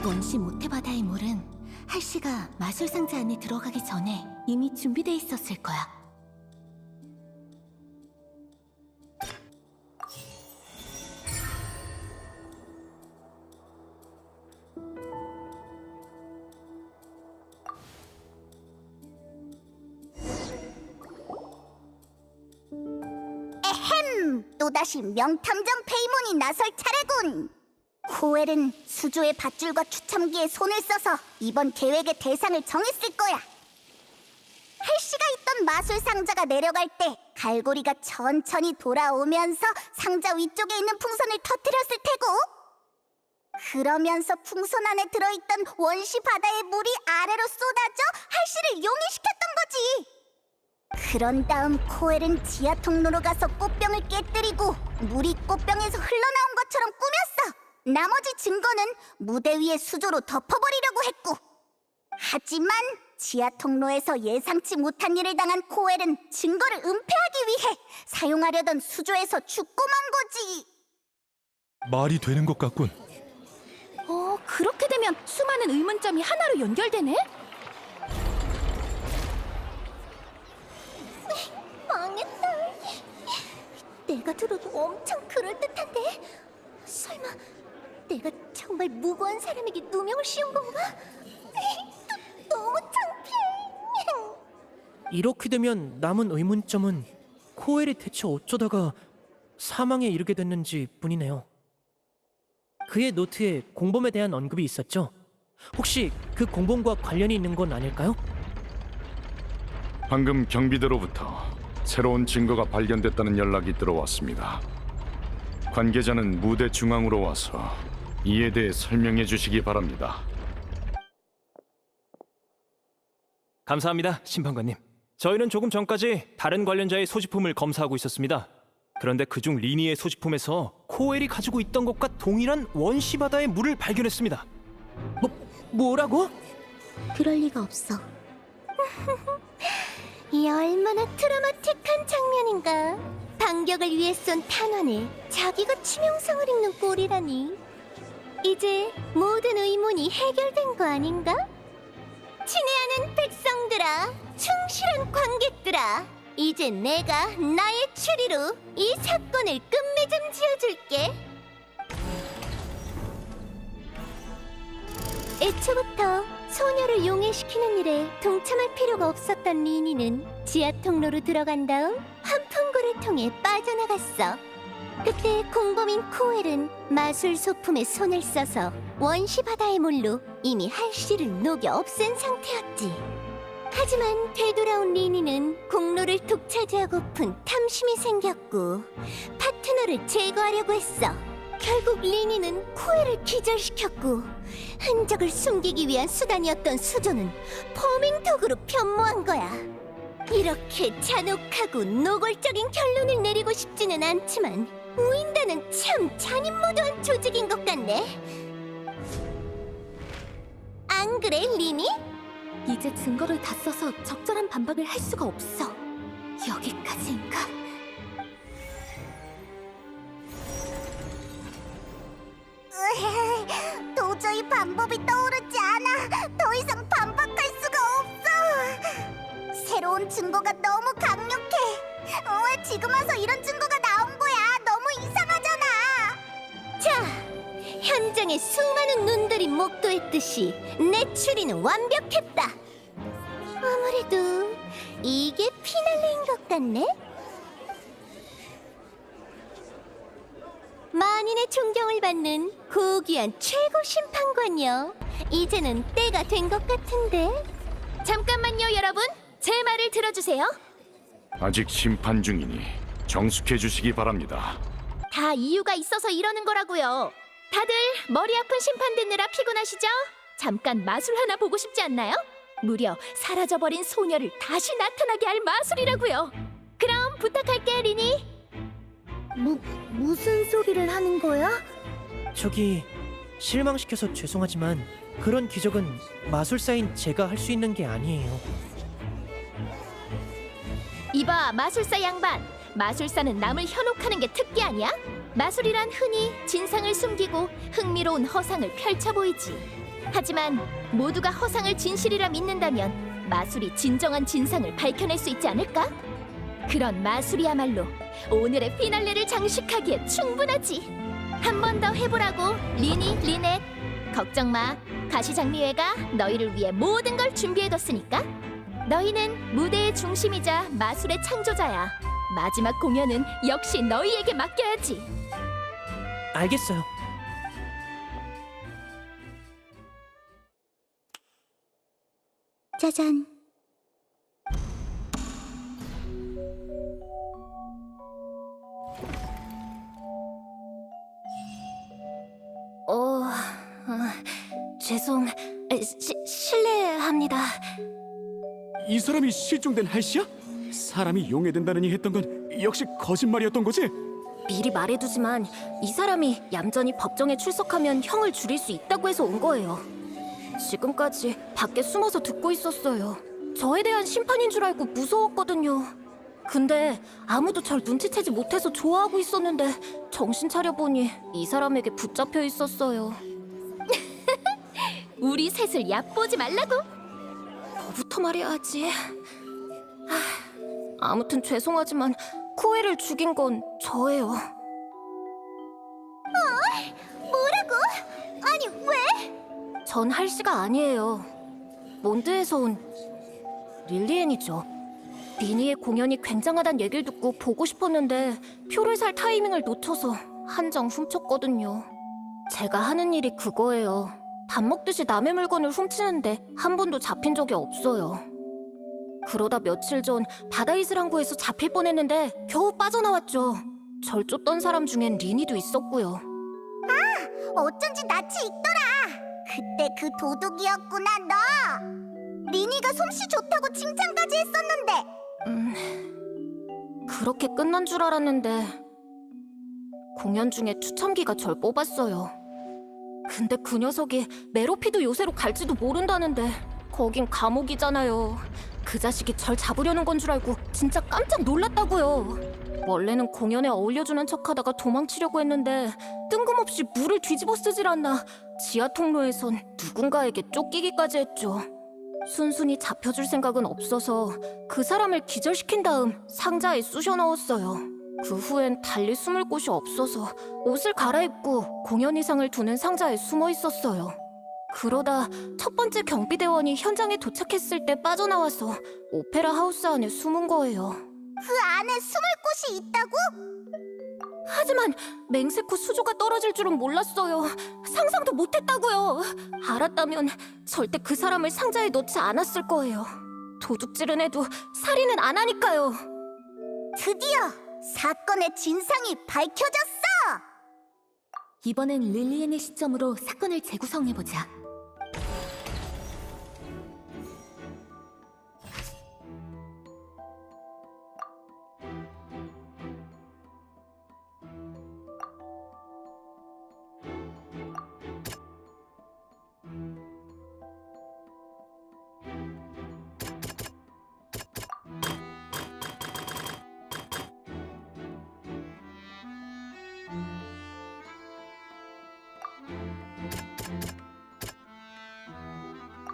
H: 원시 모태바다의 물은 할씨가 마술상자 안에 들어가기 전에 이미 준비돼 있었을 거야.
A: 또다시 명탐정 페이몬이 나설 차례군. 코엘은 수조의 밧줄과 추첨기에 손을 써서 이번 계획의 대상을 정했을 거야. 할씨가 있던 마술 상자가 내려갈 때 갈고리가 천천히 돌아오면서 상자 위쪽에 있는 풍선을 터뜨렸을 테고, 그러면서 풍선 안에 들어있던 원시 바다의 물이 아래로 쏟아져 할씨를 용해시켰던 거지. 그런 다음 코엘은 지하 통로로 가서 꽃병을 깨뜨리고 물이 꽃병에서 흘러나온 것처럼 꾸몄어. 나머지 증거는 무대 위에 수조로 덮어버리려고 했고, 하지만 지하 통로에서 예상치 못한 일을 당한 코엘은 증거를 은폐하기 위해 사용하려던 수조에서 죽고 만 거지.
G: 말이 되는 것 같군.
J: 그렇게 되면 수많은 의문점이 하나로 연결되네?
D: 내가 들어도 엄청 그럴듯한데? 설마 내가 정말 무고한 사람에게 누명을 씌운 건가? 너무 창피해.
C: 이렇게 되면 남은 의문점은 코엘이 대체 어쩌다가 사망에 이르게 됐는지 뿐이네요. 그의 노트에 공범에 대한 언급이 있었죠? 혹시 그 공범과 관련이 있는 건 아닐까요?
E: 방금 경비대로부터 새로운 증거가 발견됐다는 연락이 들어왔습니다. 관계자는 무대 중앙으로 와서 이에 대해 설명해 주시기 바랍니다.
F: 감사합니다, 심판관님. 저희는 조금 전까지 다른 관련자의 소지품을 검사하고 있었습니다. 그런데 그중 리니의 소지품에서 코엘이 가지고 있던 것과 동일한 원시 바다의 물을 발견했습니다.
C: 뭐라고?
D: 그럴 리가 없어. 이 얼마나 트라우마틱한 장면인가. 반격을 위해 쏜 탄환에 자기가 치명상을 입는 꼴이라니. 이제 모든 의문이 해결된 거 아닌가? 친애하는 백성들아, 충실한 관객들아, 이제 내가 나의 추리로 이 사건을 끝맺음 지어줄게. 애초부터 소녀를 용해시키는 일에 동참할 필요가 없었던 리니는 지하 통로로 들어간 다음 환풍구를 통해 빠져나갔어. 그때 공범인 코엘은 마술 소품에 손을 써서 원시 바다의 물로 이미 할씨를 녹여 없앤 상태였지. 하지만 되돌아온 리니는 공로를 독차지하고픈 탐심이 생겼고 파트너를 제거하려고 했어. 결국 리니는 코엘을 기절시켰고 흔적을 숨기기 위한 수단이었던 수조는 범행 도구로 변모한 거야. 이렇게 잔혹하고 노골적인 결론을 내리고 싶지는 않지만 우인단은 참 잔인무도한 조직인 것 같네. 안 그래, 리니?
H: 이제 증거를 다 써서 적절한 반박을 할 수가 없어. 여기까지인가?
A: 도저히 방법이 떠오르지 않아. 더 이상 반박할 수가 없어. 새로운 증거가 너무 강력해. 왜 지금 와서 이런 증거가 나온 거야? 너무 이상하잖아.
D: 자, 현장에 수많은 눈들이 목도했듯이 내 추리는 완벽했다. 아무래도 이게 피날레인 것 같네? 만인의 존경을 받는 고귀한 최고 심판관이여, 이제는 때가 된 것 같은데.
B: 잠깐만요, 여러분. 제 말을 들어주세요.
E: 아직 심판 중이니 정숙해 주시기 바랍니다.
B: 다 이유가 있어서 이러는 거라고요. 다들 머리 아픈 심판 듣느라 피곤하시죠? 잠깐 마술 하나 보고 싶지 않나요? 무려 사라져버린 소녀를 다시 나타나게 할 마술이라고요. 그럼 부탁할게, 리니.
A: 무슨 소리를 하는 거야?
C: 저기 실망시켜서 죄송하지만 그런 기적은 마술사인 제가 할 수 있는 게 아니에요.
B: 이봐, 마술사 양반. 마술사는 남을 현혹하는 게 특기 아니야? 마술이란 흔히 진상을 숨기고 흥미로운 허상을 펼쳐 보이지. 하지만 모두가 허상을 진실이라 믿는다면 마술이 진정한 진상을 밝혀낼 수 있지 않을까? 그런 마술이야말로 오늘의 피날레를 장식하기에 충분하지. 한 번 더 해보라고, 리니, 리넷. 걱정 마. 가시장미회가 너희를 위해 모든 걸 준비해뒀으니까. 너희는 무대의 중심이자 마술의 창조자야. 마지막 공연은 역시 너희에게 맡겨야지.
C: 알겠어요.
A: 짜잔.
H: 실례합니다.
I: 이 사람이 실종된 할씨야? 사람이 용해된다느니 했던 건 역시 거짓말이었던 거지?
H: 미리 말해두지만 이 사람이 얌전히 법정에 출석하면 형을 줄일 수 있다고 해서 온 거예요. 지금까지 밖에 숨어서 듣고 있었어요. 저에 대한 심판인 줄 알고 무서웠거든요. 근데 아무도 절 눈치채지 못해서 좋아하고 있었는데 정신 차려보니 이 사람에게 붙잡혀 있었어요.
B: 우리 셋을 얕보지 말라고?
H: 뭐부터 말해야 하지? 아무튼 죄송하지만
D: 코엘을 죽인 건 저예요.
A: 뭐라고? 아니, 왜?
D: 전 할씨가 아니에요. 몬드에서 온 릴리엔이죠. 리니의 공연이 굉장하단 얘기를 듣고 보고 싶었는데 표를 살 타이밍을 놓쳐서 한 장 훔쳤거든요. 제가 하는 일이 그거예요. 밥 먹듯이 남의 물건을 훔치는데 한 번도 잡힌 적이 없어요. 그러다 며칠 전 바다이슬 항구에서 잡힐 뻔했는데 겨우 빠져나왔죠. 절 쫓던 사람 중엔 리니도 있었고요.
A: 어쩐지 낯이 익더라. 그때 그 도둑이었구나, 너. 리니가 솜씨 좋다고 칭찬까지 했었는데.
D: 그렇게 끝난 줄 알았는데 공연 중에 추첨기가 절 뽑았어요. 근데 그 녀석이 메로피드 요새로 갈지도 모른다는데 거긴 감옥이잖아요. 그 자식이 절 잡으려는 건 줄 알고 진짜 깜짝 놀랐다고요. 원래는 공연에 어울려주는 척하다가 도망치려고 했는데 뜬금없이 물을 뒤집어 쓰질 않나 지하 통로에선 누군가에게 쫓기기까지 했죠. 순순히 잡혀줄 생각은 없어서 그 사람을 기절시킨 다음 상자에 쑤셔 넣었어요. 그 후엔 달리 숨을 곳이 없어서 옷을 갈아입고 공연 의상을 두는 상자에 숨어 있었어요. 그러다 첫 번째 경비대원이 현장에 도착했을 때 빠져나와서 오페라 하우스 안에 숨은 거예요.
A: 그 안에 숨을 곳이 있다고?
D: 하지만 맹세코 수조가 떨어질 줄은 몰랐어요. 상상도 못했다고요. 알았다면 절대 그 사람을 상자에 넣지 않았을 거예요. 도둑질은 해도 살인은 안 하니까요.
A: 드디어 사건의 진상이 밝혀졌어!
H: 이번엔 릴리엔의 시점으로 사건을 재구성해보자.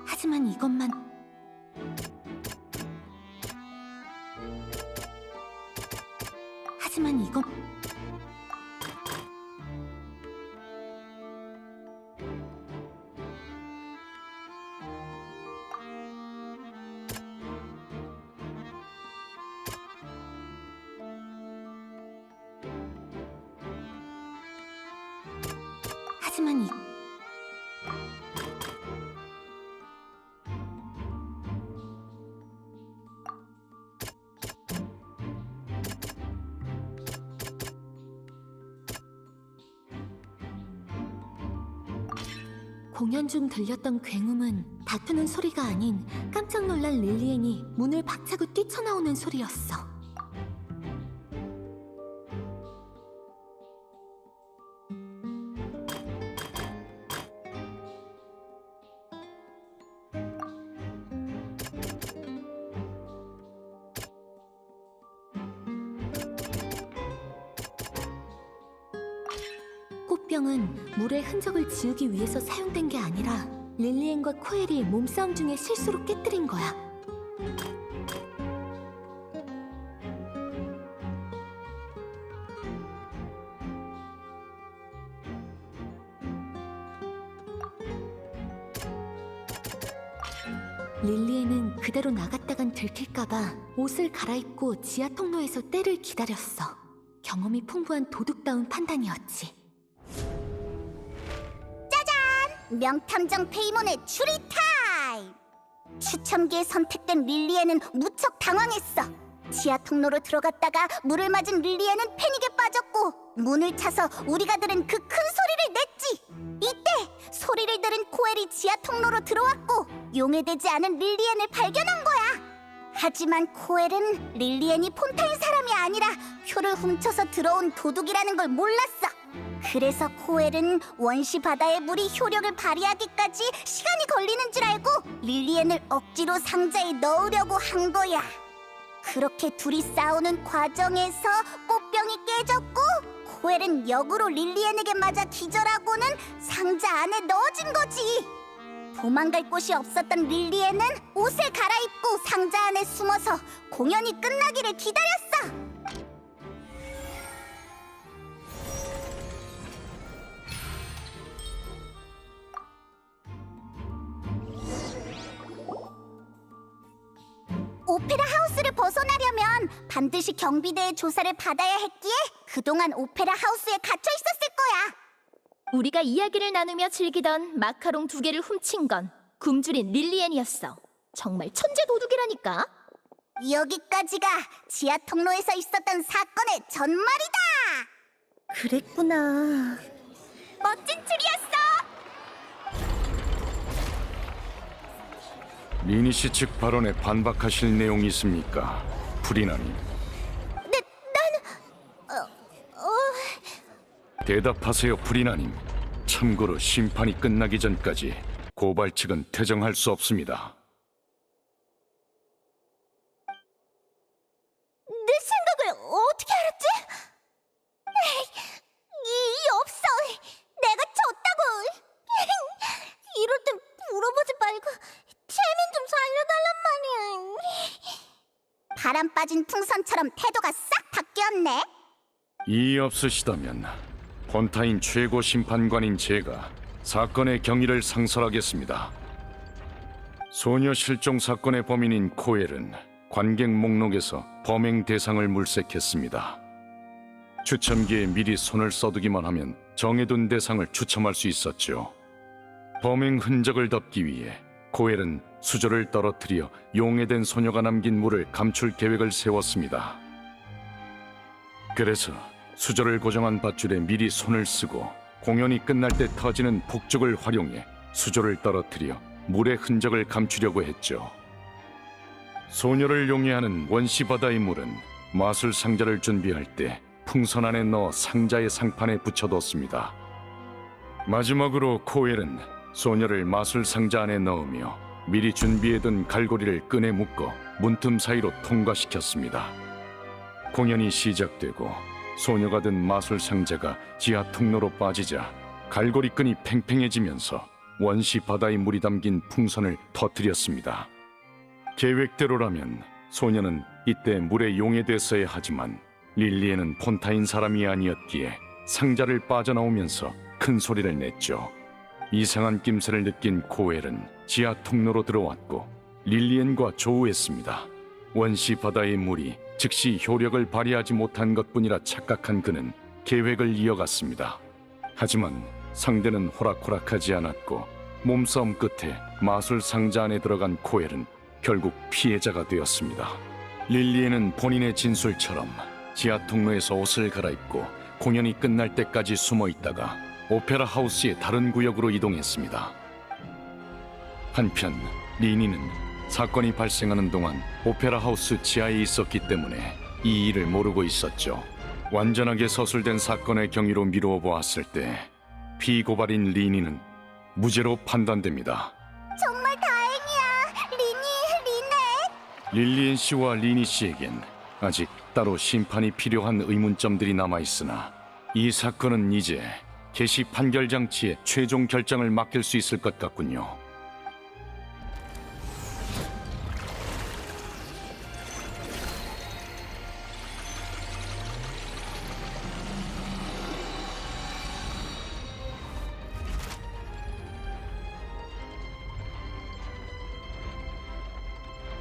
H: 하지만 이것만 공연 중 들렸던 굉음은 다투는 소리가 아닌 깜짝 놀란 릴리엔이 문을 박차고 뛰쳐나오는 소리였어. 꽃병은 물의 흔적을 지우기 위해서 사용된 게 아니라 릴리엔과 코엘이 몸싸움 중에 실수로 깨뜨린 거야. 릴리엔은 그대로 나갔다간 들킬까봐 옷을 갈아입고 지하 통로에서 때를 기다렸어. 경험이 풍부한 도둑다운 판단이었지.
A: 명탐정 페이몬의 추리 타임! 추첨기에 선택된 릴리엔은 무척 당황했어. 지하 통로로 들어갔다가 물을 맞은 릴리엔은 패닉에 빠졌고 문을 차서 우리가 들은 그 큰 소리를 냈지. 이때 소리를 들은 코엘이 지하 통로로 들어왔고 용해되지 않은 릴리엔을 발견한 거야. 하지만 코엘은 릴리엔이 폰타인 사람이 아니라 표를 훔쳐서 들어온 도둑이라는 걸 몰랐어. 그래서 코엘은 원시 바다의 물이 효력을 발휘하기까지 시간이 걸리는 줄 알고 릴리엔을 억지로 상자에 넣으려고 한 거야. 그렇게 둘이 싸우는 과정에서 꽃병이 깨졌고 코엘은 역으로 릴리엔에게 맞아 기절하고는 상자 안에 넣어진 거지. 도망갈 곳이 없었던 릴리엔은 옷을 갈아입고 상자 안에 숨어서 공연이 끝나기를 기다렸어. 벗어나려면 반드시 경비대의 조사를 받아야 했기에 그동안 오페라 하우스에 갇혀 있었을 거야.
B: 우리가 이야기를 나누며 즐기던 마카롱 2개를 훔친 건 굶주린 릴리엔이었어. 정말 천재 도둑이라니까.
A: 여기까지가 지하 통로에서 있었던 사건의 전말이다.
H: 그랬구나.
A: 멋진 추리였어.
E: 리니 씨 측 발언에 반박하실 내용이 있습니까, 프리나님? 대답하세요, 프리나님. 참고로 심판이 끝나기 전까지 고발 측은 퇴정할 수 없습니다.
A: 내 생각을 어떻게 알았지? 이 없어. 내가 졌다고. 이럴 땐 물어보지 말고 채민 좀 살려달란 말이야. 바람 빠진 풍선처럼 태도가 싹 바뀌었네.
E: 이의 없으시다면 폰타인 최고 심판관인 제가 사건의 경위를 상설하겠습니다. 소녀 실종 사건의 범인인 코엘은 관객 목록에서 범행 대상을 물색했습니다. 추첨기에 미리 손을 써두기만 하면 정해둔 대상을 추첨할 수 있었죠. 범행 흔적을 덮기 위해 코엘은 수조를 떨어뜨려 용해된 소녀가 남긴 물을 감출 계획을 세웠습니다. 그래서 수조를 고정한 밧줄에 미리 손을 쓰고 공연이 끝날 때 터지는 폭죽을 활용해 수조를 떨어뜨려 물의 흔적을 감추려고 했죠. 소녀를 용해하는 원시 바다의 물은 마술 상자를 준비할 때 풍선 안에 넣어 상자의 상판에 붙여뒀습니다. 마지막으로 코엘은 소녀를 마술 상자 안에 넣으며 미리 준비해둔 갈고리를 끈에 묶어 문틈 사이로 통과시켰습니다. 공연이 시작되고 소녀가 든 마술 상자가 지하 통로로 빠지자 갈고리 끈이 팽팽해지면서 원시 바다의 물이 담긴 풍선을 터뜨렸습니다. 계획대로라면 소녀는 이때 물에 용해됐어야 하지만 릴리에는 폰타인 사람이 아니었기에 상자를 빠져나오면서 큰 소리를 냈죠. 이상한 낌새를 느낀 코엘은 지하 통로로 들어왔고 릴리엔과 조우했습니다. 원시 바다의 물이 즉시 효력을 발휘하지 못한 것뿐이라 착각한 그는 계획을 이어갔습니다. 하지만 상대는 호락호락하지 않았고 몸싸움 끝에 마술 상자 안에 들어간 코엘은 결국 피해자가 되었습니다. 릴리에는 본인의 진술처럼 지하 통로에서 옷을 갈아입고 공연이 끝날 때까지 숨어 있다가 오페라 하우스의 다른 구역으로 이동했습니다. 한편 리니는 사건이 발생하는 동안 오페라 하우스 지하에 있었기 때문에 이 일을 모르고 있었죠. 완전하게 서술된 사건의 경위로 미루어 보았을 때 피고발인 리니는 무죄로 판단됩니다.
A: 정말 다행이야. 리네.
E: 릴리엔 씨와 리니 씨에겐 아직 따로 심판이 필요한 의문점들이 남아있으나 이 사건은 이제 개시 판결 장치에 최종 결정을 맡길 수 있을 것 같군요.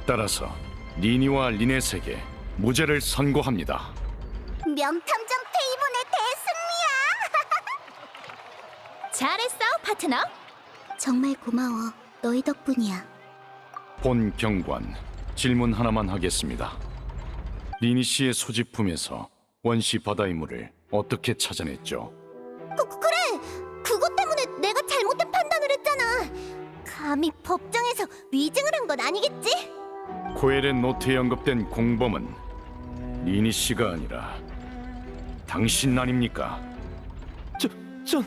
E: 따라서 리니와 리넷에게 무죄를 선고합니다.
A: 명탐정 페이몬의 대승리야.
B: 잘했어, 파트너.
A: 정말 고마워. 너희 덕분이야.
E: 본 경관, 질문 하나만 하겠습니다. 리니 씨의 소지품에서 원시 바다의 물을 어떻게 찾아냈죠?
A: 그래. 그것 때문에 내가 잘못된 판단을 했잖아. 감히 법정에서 위증을 한 건 아니겠지?
E: 코엘의 노트에 언급된 공범은 리니 씨가 아니라 당신 아닙니까?
F: 전...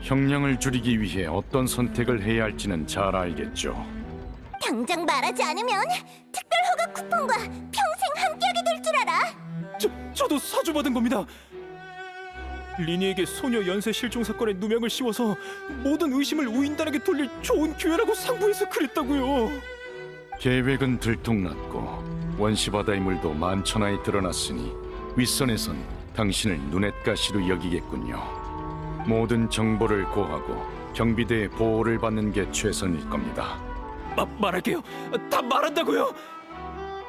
E: 형량을 줄이기 위해 어떤 선택을 해야 할지는 잘 알겠죠.
A: 당장 말하지 않으면 특별 허가 쿠폰과 평생 함께하게 될 줄 알아.
F: 저도 사주받은 겁니다. 리니에게 소녀 연쇄 실종 사건의 누명을 씌워서 모든 의심을 우인단에게 돌릴 좋은 기회라고 상부해서 그랬다고요.
E: 계획은 들통났고 원시 바다의 물도 만천하에 드러났으니 윗선에선 당신을 눈엣가시로 여기겠군요. 모든 정보를 고하고 경비대의 보호를 받는 게 최선일 겁니다.
F: 말할게요. 다 말한다고요.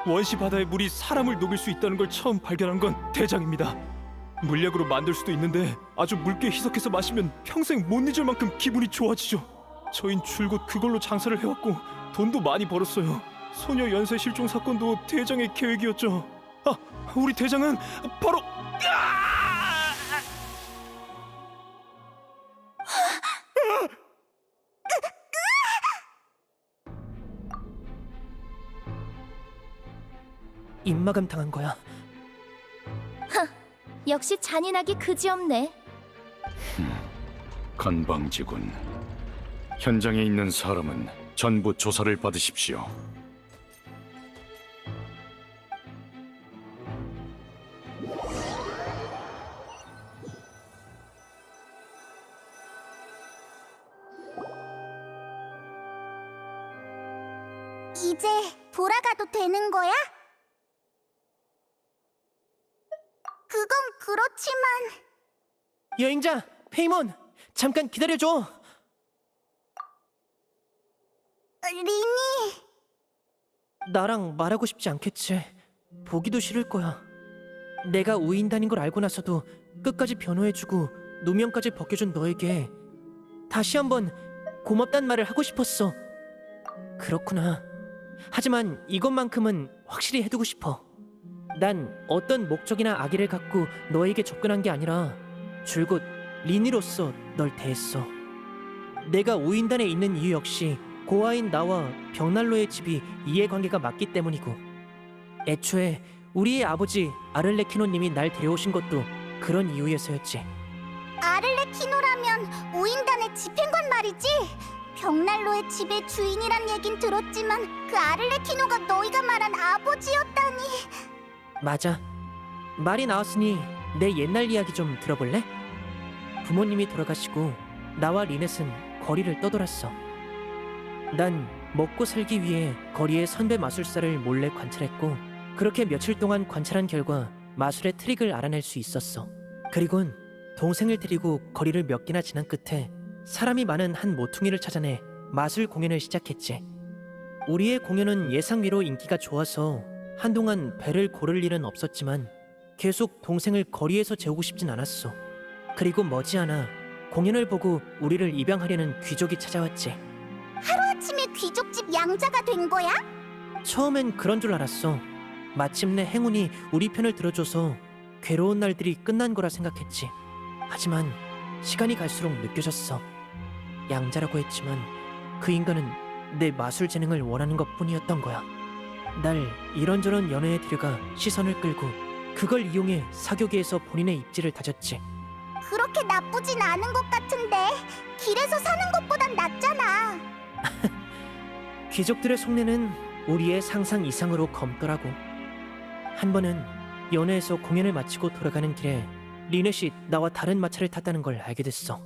F: 원시 바다의 물이 사람을 녹일 수 있다는 걸 처음 발견한 건 대장입니다. 물약으로 만들 수도 있는데 아주 묽게 희석해서 마시면 평생 못 잊을 만큼 기분이 좋아지죠. 저흰 줄곧 그걸로 장사를 해왔고 돈도 많이 벌었어요. 소녀 연쇄 실종 사건도 대장의 계획이었죠. 아, 우리 대장은 바로
C: 입마감 당한 거야.
B: 역시 잔인하기 그지없네.
E: 건방지군. 현장에 있는 사람은 전부 조사를 받으십시오.
A: 이제 돌아가도 되는 거야? 그건 그렇지만
C: 여행자 페이몬, 잠깐 기다려줘.
A: 리니,
C: 나랑 말하고 싶지 않겠지. 보기도 싫을 거야. 내가 우인단인 걸 알고 나서도 끝까지 변호해주고 누명까지 벗겨준 너에게 다시 한번 고맙단 말을 하고 싶었어. 그렇구나. 하지만 이것만큼은 확실히 해두고 싶어. 난 어떤 목적이나 악의를 갖고 너에게 접근한 게 아니라 줄곧 리니로서 널 대했어. 내가 우인단에 있는 이유 역시 고아인 나와 벽난로의 집이 이해관계가 맞기 때문이고, 애초에 우리의 아버지 아를레키노님이 날 데려오신 것도 그런 이유에서였지.
A: 아를레키노라면 우인단의 집행관 말이지? 벽난로의 집의 주인이란 얘긴 들었지만 그 아를레키노가 너희가 말한 아버지였다니.
C: 맞아. 말이 나왔으니 내 옛날 이야기 좀 들어볼래? 부모님이 돌아가시고 나와 리넷은 거리를 떠돌았어. 난 먹고 살기 위해 거리의 선배 마술사를 몰래 관찰했고, 그렇게 며칠 동안 관찰한 결과 마술의 트릭을 알아낼 수 있었어. 그리곤 동생을 데리고 거리를 몇 개나 지난 끝에 사람이 많은 한 모퉁이를 찾아내 마술 공연을 시작했지. 우리의 공연은 예상외로 인기가 좋아서 한동안 배를 고를 일은 없었지만 계속 동생을 거리에서 재우고 싶진 않았어. 그리고 머지않아 공연을 보고 우리를 입양하려는 귀족이 찾아왔지.
A: 하루아침에 귀족집 양자가 된 거야?
C: 처음엔 그런 줄 알았어. 마침내 행운이 우리 편을 들어줘서 괴로운 날들이 끝난 거라 생각했지. 하지만 시간이 갈수록 느껴졌어. 양자라고 했지만 그 인간은 내 마술 재능을 원하는 것뿐이었던 거야. 날 이런저런 연애에 들여가 시선을 끌고 그걸 이용해 사교계에서 본인의 입지를 다졌지.
A: 그렇게 나쁘진 않은 것 같은데 길에서 사는 것보단 낫잖아.
C: 귀족들의 속내는 우리의 상상 이상으로 검더라고. 한 번은 연회에서 공연을 마치고 돌아가는 길에 리넷이 나와 다른 마차를 탔다는 걸 알게 됐어.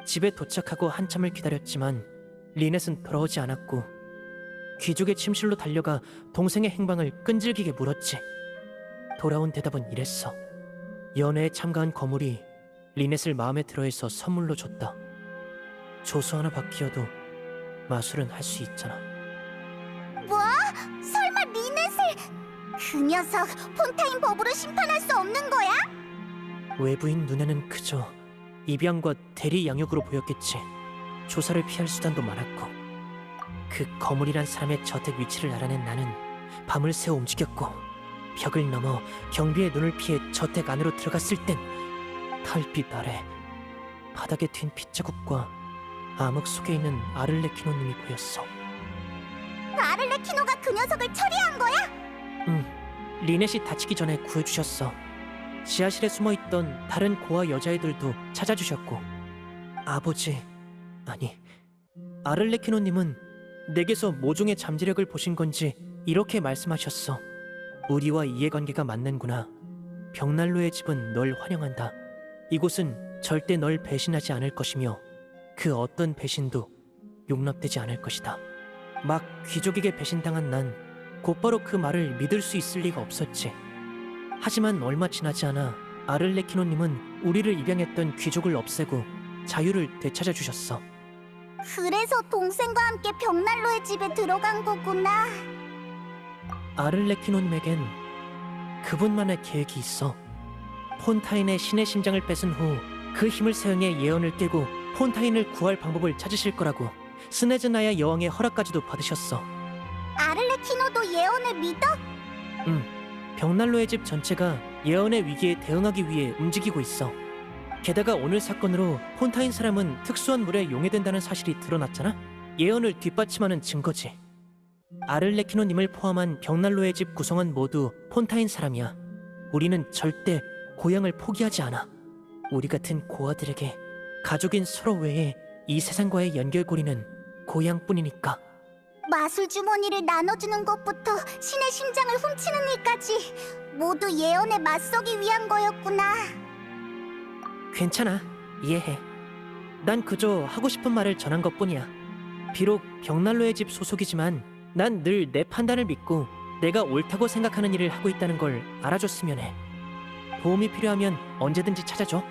C: 집에 도착하고 한참을 기다렸지만 리넷은 돌아오지 않았고, 귀족의 침실로 달려가 동생의 행방을 끈질기게 물었지. 돌아온 대답은 이랬어. 연회에 참가한 거물이 리넷을 마음에 들어해서 선물로 줬다. 조수 하나 바뀌어도 마술은 할 수 있잖아.
A: 뭐? 설마 리넷을... 그 녀석 폰타인 법으로 심판할 수 없는 거야?
C: 외부인 눈에는 그저 입양과 대리 양육으로 보였겠지. 조사를 피할 수단도 많았고, 그 거물이란 사람의 저택 위치를 알아낸 나는 밤을 새워 움직였고, 벽을 넘어 경비의 눈을 피해 저택 안으로 들어갔을 땐 달빛 아래 바닥에 튄 핏자국과 암흑 속에 있는 아를레키노님이 보였어.
A: 아를레키노가 그 녀석을 처리한 거야?
C: 리넷이 다치기 전에 구해주셨어. 지하실에 숨어있던 다른 고아 여자애들도 찾아주셨고, 아니, 아를레키노님은 내게서 모종의 잠재력을 보신 건지 이렇게 말씀하셨어. 우리와 이해관계가 맞는구나. 벽난로의 집은 널 환영한다. 이곳은 절대 널 배신하지 않을 것이며 그 어떤 배신도 용납되지 않을 것이다. 막 귀족에게 배신당한 난 곧바로 그 말을 믿을 수 있을 리가 없었지. 하지만 얼마 지나지 않아 아를레키노님은 우리를 입양했던 귀족을 없애고 자유를 되찾아 주셨어.
A: 그래서 동생과 함께 벽난로의 집에 들어간 거구나.
C: 아를레키노님에겐 그분만의 계획이 있어. 폰타인의 신의 심장을 뺏은 후 그 힘을 사용해 예언을 깨고 폰타인을 구할 방법을 찾으실 거라고 스네즈나야 여왕의 허락까지도 받으셨어.
A: 아를레키노도 예언을 믿어?
C: 벽난로의 집 전체가 예언의 위기에 대응하기 위해 움직이고 있어. 게다가 오늘 사건으로 폰타인 사람은 특수한 물에 용해된다는 사실이 드러났잖아? 예언을 뒷받침하는 증거지. 아를레키노님을 포함한 벽난로의 집 구성원 모두 폰타인 사람이야. 우리는 절대 고향을 포기하지 않아. 우리 같은 고아들에게 가족인 서로 외에 이 세상과의 연결고리는 고향뿐이니까.
A: 마술 주머니를 나눠주는 것부터 신의 심장을 훔치는 일까지 모두 예언에 맞서기 위한 거였구나.
C: 괜찮아. 이해해. 난 그저 하고 싶은 말을 전한 것뿐이야. 비록 벽난로의 집 소속이지만 난 늘 내 판단을 믿고 내가 옳다고 생각하는 일을 하고 있다는 걸 알아줬으면 해. 도움이 필요하면 언제든지 찾아줘.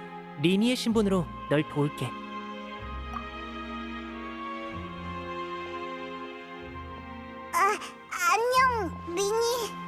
C: 리니의 신분으로 널 도울게.
A: 안녕, 리니.